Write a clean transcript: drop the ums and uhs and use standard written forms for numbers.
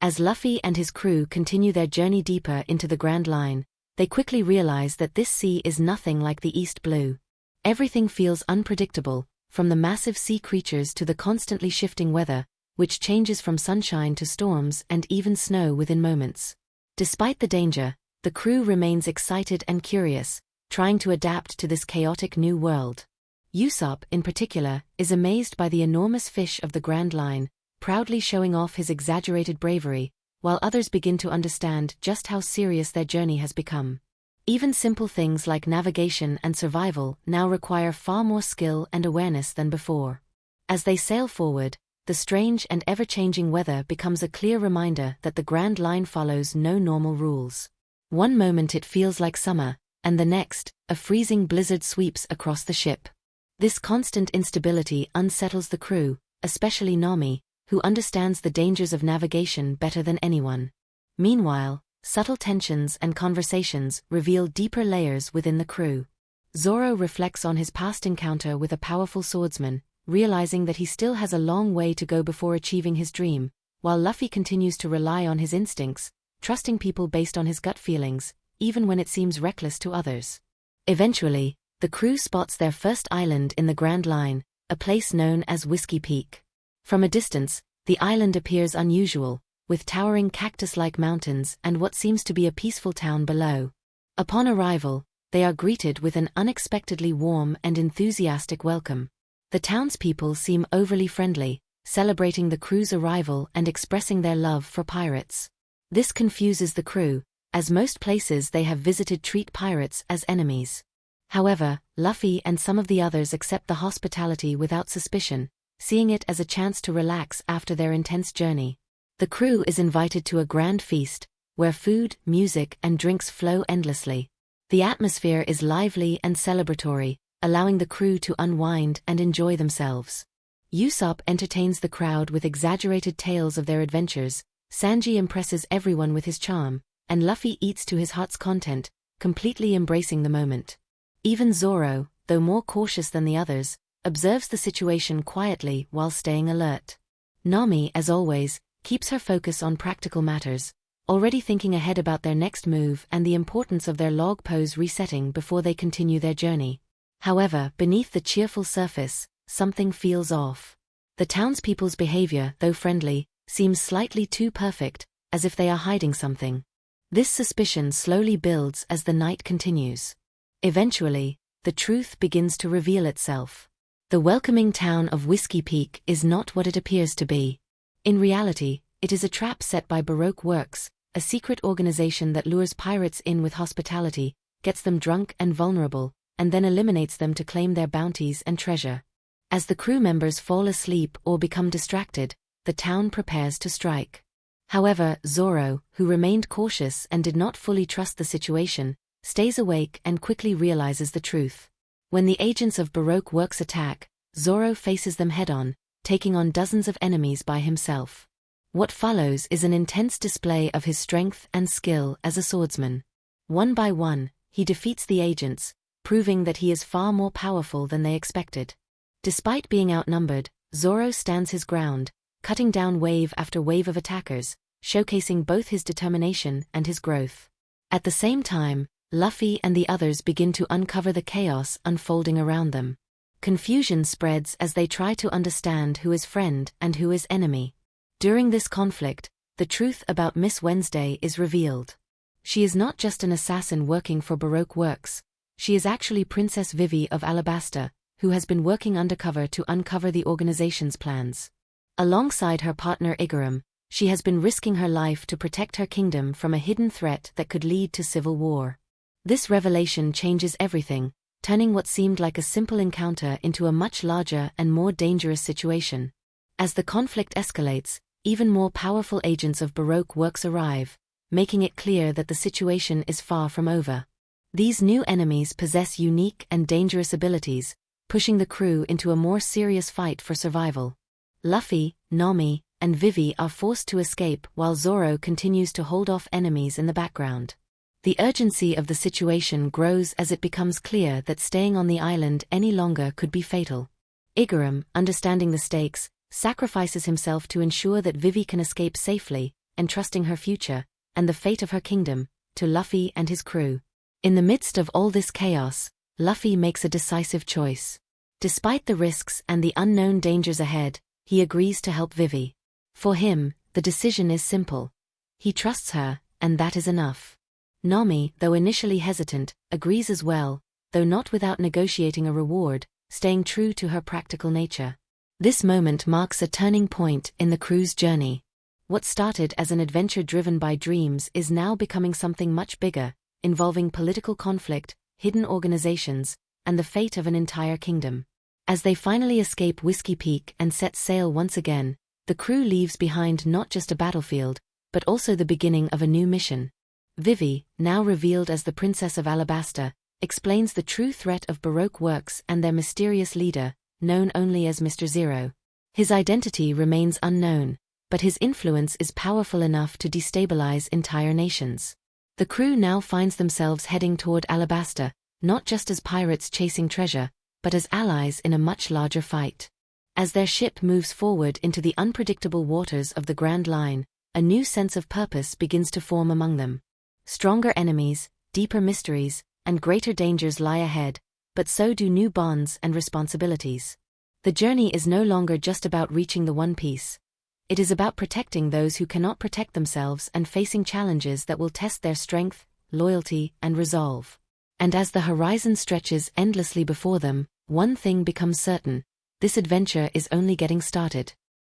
As Luffy and his crew continue their journey deeper into the Grand Line, they quickly realize that this sea is nothing like the East Blue. Everything feels unpredictable, from the massive sea creatures to the constantly shifting weather, which changes from sunshine to storms and even snow within moments. Despite the danger, the crew remains excited and curious, trying to adapt to this chaotic new world. Usopp, in particular, is amazed by the enormous fish of the Grand Line, proudly showing off his exaggerated bravery, while others begin to understand just how serious their journey has become. Even simple things like navigation and survival now require far more skill and awareness than before. As they sail forward, the strange and ever-changing weather becomes a clear reminder that the Grand Line follows no normal rules. One moment it feels like summer, and the next, a freezing blizzard sweeps across the ship. This constant instability unsettles the crew, especially Nami, who understands the dangers of navigation better than anyone. Meanwhile, subtle tensions and conversations reveal deeper layers within the crew. Zoro reflects on his past encounter with a powerful swordsman, realizing that he still has a long way to go before achieving his dream, while Luffy continues to rely on his instincts, trusting people based on his gut feelings, even when it seems reckless to others. Eventually, the crew spots their first island in the Grand Line, a place known as Whiskey Peak. From a distance, the island appears unusual, with towering cactus-like mountains and what seems to be a peaceful town below. Upon arrival, they are greeted with an unexpectedly warm and enthusiastic welcome. The townspeople seem overly friendly, celebrating the crew's arrival and expressing their love for pirates. This confuses the crew, as most places they have visited treat pirates as enemies. However, Luffy and some of the others accept the hospitality without suspicion, seeing it as a chance to relax after their intense journey. The crew is invited to a grand feast, where food, music, and drinks flow endlessly. The atmosphere is lively and celebratory, allowing the crew to unwind and enjoy themselves. Usopp entertains the crowd with exaggerated tales of their adventures, Sanji impresses everyone with his charm, and Luffy eats to his heart's content, completely embracing the moment. Even Zoro, though more cautious than the others, observes the situation quietly while staying alert. Nami, as always, keeps her focus on practical matters, already thinking ahead about their next move and the importance of their log pose resetting before they continue their journey. However, beneath the cheerful surface, something feels off. The townspeople's behavior, though friendly, seems slightly too perfect, as if they are hiding something. This suspicion slowly builds as the night continues. Eventually, the truth begins to reveal itself. The welcoming town of Whiskey Peak is not what it appears to be. In reality, it is a trap set by Baroque Works, a secret organization that lures pirates in with hospitality, gets them drunk and vulnerable, and then eliminates them to claim their bounties and treasure. As the crew members fall asleep or become distracted, the town prepares to strike. However, Zoro, who remained cautious and did not fully trust the situation, stays awake and quickly realizes the truth. When the agents of Baroque Works attack, Zoro faces them head-on, taking on dozens of enemies by himself. What follows is an intense display of his strength and skill as a swordsman. One by one, he defeats the agents, proving that he is far more powerful than they expected. Despite being outnumbered, Zoro stands his ground, cutting down wave after wave of attackers, showcasing both his determination and his growth. At the same time, Luffy and the others begin to uncover the chaos unfolding around them. Confusion spreads as they try to understand who is friend and who is enemy. During this conflict, the truth about Miss Wednesday is revealed. She is not just an assassin working for Baroque Works, she is actually Princess Vivi of Alabasta, who has been working undercover to uncover the organization's plans. Alongside her partner Igaram, she has been risking her life to protect her kingdom from a hidden threat that could lead to civil war. This revelation changes everything, turning what seemed like a simple encounter into a much larger and more dangerous situation. As the conflict escalates, even more powerful agents of Baroque Works arrive, making it clear that the situation is far from over. These new enemies possess unique and dangerous abilities, pushing the crew into a more serious fight for survival. Luffy, Nami, and Vivi are forced to escape while Zoro continues to hold off enemies in the background. The urgency of the situation grows as it becomes clear that staying on the island any longer could be fatal. Igaram, understanding the stakes, sacrifices himself to ensure that Vivi can escape safely, entrusting her future, and the fate of her kingdom, to Luffy and his crew. In the midst of all this chaos, Luffy makes a decisive choice. Despite the risks and the unknown dangers ahead, he agrees to help Vivi. For him, the decision is simple. He trusts her, and that is enough. Nami, though initially hesitant, agrees as well, though not without negotiating a reward, staying true to her practical nature. This moment marks a turning point in the crew's journey. What started as an adventure driven by dreams is now becoming something much bigger, involving political conflict, hidden organizations, and the fate of an entire kingdom. As they finally escape Whiskey Peak and set sail once again, the crew leaves behind not just a battlefield, but also the beginning of a new mission. Vivi, now revealed as the Princess of Alabasta, explains the true threat of Baroque works and their mysterious leader, known only as Mr. Zero. His identity remains unknown, but his influence is powerful enough to destabilize entire nations. The crew now finds themselves heading toward Alabasta, not just as pirates chasing treasure, but as allies in a much larger fight. As their ship moves forward into the unpredictable waters of the Grand Line, a new sense of purpose begins to form among them. Stronger enemies, deeper mysteries, and greater dangers lie ahead, but so do new bonds and responsibilities. The journey is no longer just about reaching the One Piece. It is about protecting those who cannot protect themselves and facing challenges that will test their strength, loyalty, and resolve. And as the horizon stretches endlessly before them, one thing becomes certain: this adventure is only getting started.